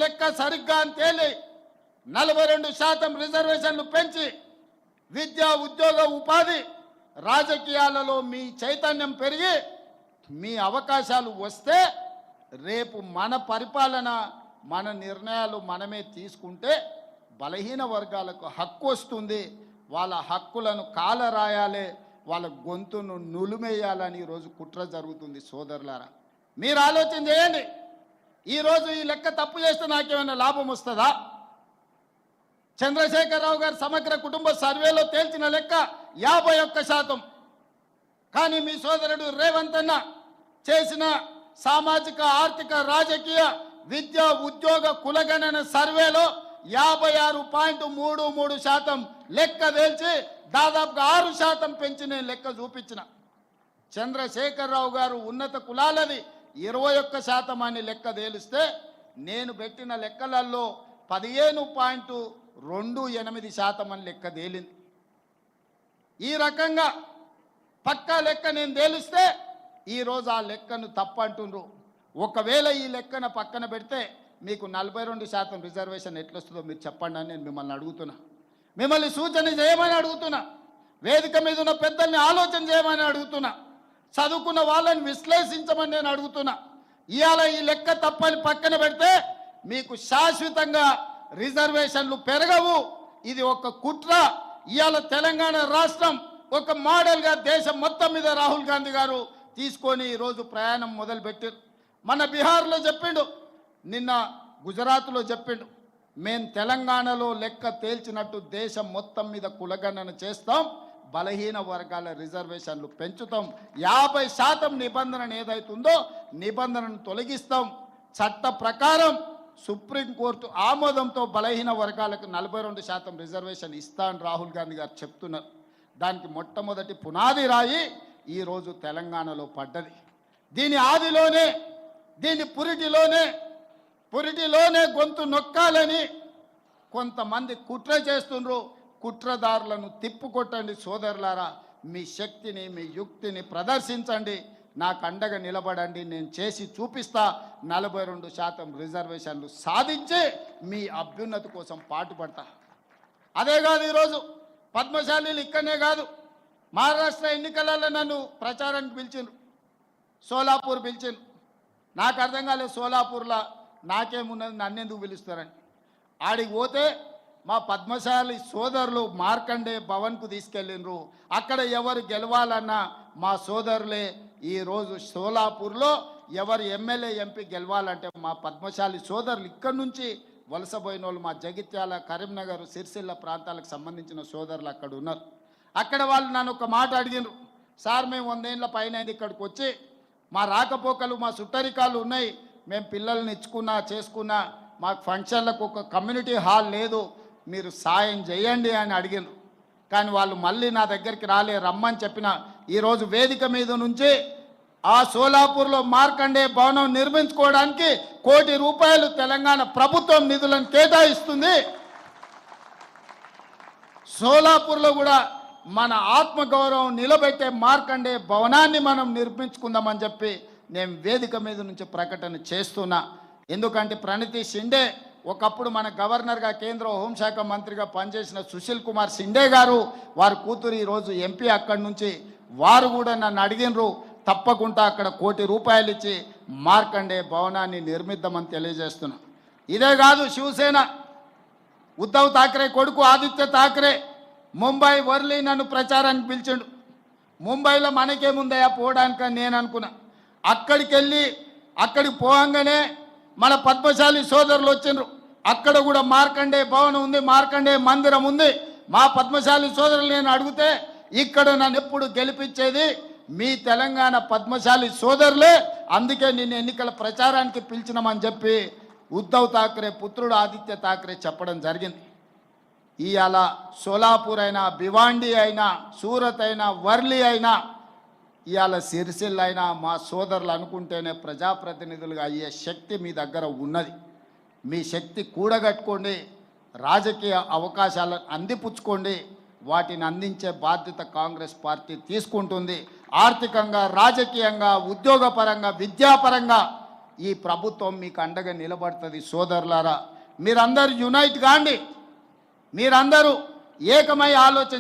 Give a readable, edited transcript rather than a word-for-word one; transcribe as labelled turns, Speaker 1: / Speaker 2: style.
Speaker 1: లెక్క సరిగ్గా అని తేలి 42% రిజర్వేషన్లు పెంచి విద్య ఉద్యోగ ఉపాధి రాజకీయాలలో మీ చైతన్యం పెరిగి మీ అవకాశాలు వస్తే రేపు మన పరిపాలన మన నిర్ణయాలు మనమే తీసుకుంటే బలహీన వర్గాలకు హక్కు వస్తుంది. వాళ్ళ హక్కులను కాలరాయాలి, వాళ్ళ గొంతును నులిమేయాలని ఈరోజు కుట్ర జరుగుతుంది. సోదరులారా, మీరు ఆలోచన చేయండి. ఈరోజు ఈ లెక్క తప్పు చేస్తే నాకేమైనా లాభం వస్తుందా? చంద్రశేఖరరావు గారు సమగ్ర కుటుంబ సర్వేలో తేల్చిన లెక్క 51%. కానీ మీ సోదరుడు రేవంత్ అన్న చేసిన సామాజిక ఆర్థిక రాజకీయ విద్యా ఉద్యోగ కులగణన సర్వేలో 56.33% లెక్క తేల్చి దాదాపుగా 6% పెంచి నేను లెక్క చూపించిన. చంద్రశేఖరరావు గారు ఉన్నత కులాలది 21% అని లెక్క తేలిస్తే నేను పెట్టిన లెక్కలలో 15.28% అని లెక్క తేలింది. ఈ రకంగా పక్కా లెక్క నేను తేలిస్తే ఈరోజు ఆ లెక్కను తప్పంటుండ్రు. ఒకవేళ ఈ లెక్కన పక్కన పెడితే మీకు 42% రిజర్వేషన్ ఎట్లొస్తుందో మీరు చెప్పండి అని నేను మిమ్మల్ని అడుగుతున్నా. మిమ్మల్ని సూచన చేయమని అడుగుతున్నా. వేదిక మీద ఉన్న పెద్దల్ని ఆలోచన చేయమని అడుగుతున్నా. చదువుకున్న వాళ్ళని విశ్లేషించమని నేను అడుగుతున్నా. ఇవాళ ఈ లెక్క తప్పని పక్కన పెడితే మీకు శాశ్వతంగా రిజర్వేషన్లు పెరగవు. ఇది ఒక కుట్ర. ఇవాళ తెలంగాణ రాష్ట్రం ఒక మోడల్గా దేశం మొత్తం మీద రాహుల్ గాంధీ గారు తీసుకొని ఈరోజు ప్రయాణం మొదలుపెట్టారు. మన బీహార్లో చెప్పిండు, నిన్న గుజరాత్లో చెప్పిండు, మేము తెలంగాణలో లెక్క తేల్చినట్టు దేశం మొత్తం మీద కులగణన చేస్తాం, బలహీన వర్గాల రిజర్వేషన్లు పెంచుతాం, 50% నిబంధన ఏదైతుందో నిబంధనను తొలగిస్తాం, చట్ట ప్రకారం సుప్రీంకోర్టు ఆమోదంతో బలహీన వర్గాలకు 42% రిజర్వేషన్ ఇస్తా అని రాహుల్ గాంధీ గారు చెప్తున్నారు. దానికి మొట్టమొదటి పునాది రాయి ఈరోజు తెలంగాణలో పడ్డది. దీని ఆదిలోనే, దీని పురిటిలోనే గొంతు నొక్కాలని కొంతమంది కుట్ర చేస్తుండ్రు. కుట్రదారులను తిప్పుకొట్టండి సోదరులారా. మీ శక్తిని మీ యుక్తిని ప్రదర్శించండి, నాకు అండగా నిలబడండి. నేను చేసి చూపిస్తా. 42% రిజర్వేషన్లు సాధించి మీ అభ్యున్నతి కోసం పాటుపడతా. అదే కాదు, ఈరోజు పద్మశాలీలు ఇక్కడనే కాదు, మహారాష్ట్ర ఎన్నికలలో నన్ను ప్రచారానికి పిలిచిండ్రు, సోలాపూర్ పిలిచిండ్రు. నాకు అర్థం కాలేదు, సోలాపూర్లో నాకేమున్నది, నన్నెందుకు పిలుస్తారని. ఆడికి పోతే మా పద్మశాలి సోదరులు మార్కండే భవన్కు తీసుకెళ్ళిండ్రు. అక్కడ ఎవరు గెలవాలన్నా మా సోదరులే. ఈరోజు సోలాపూర్లో ఎవరు ఎమ్మెల్యే ఎంపీ గెలవాలంటే మా పద్మశాలి సోదరులు ఇక్కడి నుంచి వలసపోయిన వాళ్ళు, మా జగిత్యాల కరీంనగర్ సిరిసిల్ల ప్రాంతాలకు సంబంధించిన సోదరులు అక్కడ ఉన్నారు. అక్కడ వాళ్ళు నన్ను ఒక మాట అడిగినారు, సార్ మేము 100 ఏళ్ళ పైన ఇక్కడికి వచ్చి మా రాకపోకలు మా సుట్టరికాలు ఉన్నాయి, మేము పిల్లల్ని ఇచ్చుకున్నా చేసుకున్నా, మాకు ఫంక్షన్లకు ఒక కమ్యూనిటీ హాల్ లేదు, మీరు సాయం చేయండి అని అడిగినారు. కానీ వాళ్ళు మళ్ళీ నా దగ్గరికి రాలే, రమ్మని చెప్పిన. ఈరోజు వేదిక మీద నుంచి ఆ సోలాపూర్లో మార్కండే భవనం నిర్మించుకోవడానికి 1 కోటి రూపాయలు తెలంగాణ ప్రభుత్వం నిధులను కేటాయిస్తుంది. సోలాపూర్లో కూడా మన ఆత్మగౌరవం నిలబెట్టే మార్కండే భవనాన్ని మనం నిర్మించుకుందామని చెప్పి నేను వేదిక మీద నుంచి ప్రకటన చేస్తున్నా. ఎందుకంటే ప్రణతి షిండే ఒకప్పుడు మన గవర్నర్గా కేంద్ర హోంశాఖ మంత్రిగా పనిచేసిన సుశీల్ కుమార్ షిండే గారు, వారి కూతురు ఈరోజు ఎంపీ అక్కడి నుంచి, వారు కూడా నన్ను అడిగినరు, తప్పకుండా అక్కడ 1 కోటి రూపాయలు ఇచ్చి మార్కండే భవనాన్ని నిర్మిద్దామని తెలియజేస్తున్నా. ఇదే కాదు, శివసేన ఉద్ధవ్ ఠాక్రే కొడుకు ఆదిత్య ఠాక్రే ముంబై వర్లీ నన్ను ప్రచారానికి పిలిచిండు. ముంబైలో మనకేముందయా పోవడానికని నేను అనుకున్నా. అక్కడికి పోగానే మన పద్మశాలి సోదరులు వచ్చిండ్రు. అక్కడ కూడా మార్కండే భవనం ఉంది, మార్కండే మందిరం ఉంది. మా పద్మశాలి సోదరులు నేను అడిగితే ఇక్కడ నన్ను ఎప్పుడు గెలిపించేది మీ తెలంగాణ పద్మశాలి సోదరులే, అందుకే నిన్ను ఎన్నికల ప్రచారానికి పిలిచినామని చెప్పి ఉద్ధవ్ ఠాక్రే పుత్రుడు ఆదిత్య ఠాక్రే చెప్పడం జరిగింది. ఇవాళ సోలాపూర్ అయినా, భివాండి అయినా, సూరత్ అయినా, వర్లీ అయినా, ఇవాళ సిరిసిల్ల అయినా మా సోదరులు అనుకుంటేనే ప్రజాప్రతినిధులుగా అయ్యే శక్తి మీ దగ్గర ఉన్నది. మీ శక్తి కూడగట్టుకోండి, రాజకీయ అవకాశాలను అందిపుచ్చుకోండి. వాటిని అందించే బాధ్యత కాంగ్రెస్ పార్టీ తీసుకుంటుంది. ఆర్థికంగా, రాజకీయంగా, ఉద్యోగపరంగా, విద్యాపరంగా ఈ ప్రభుత్వం మీకు అండగా నిలబడుతుంది సోదరులారా. మీరందరూ యునైట్ కాండి, మీరందరూ ఏకమై ఆలోచన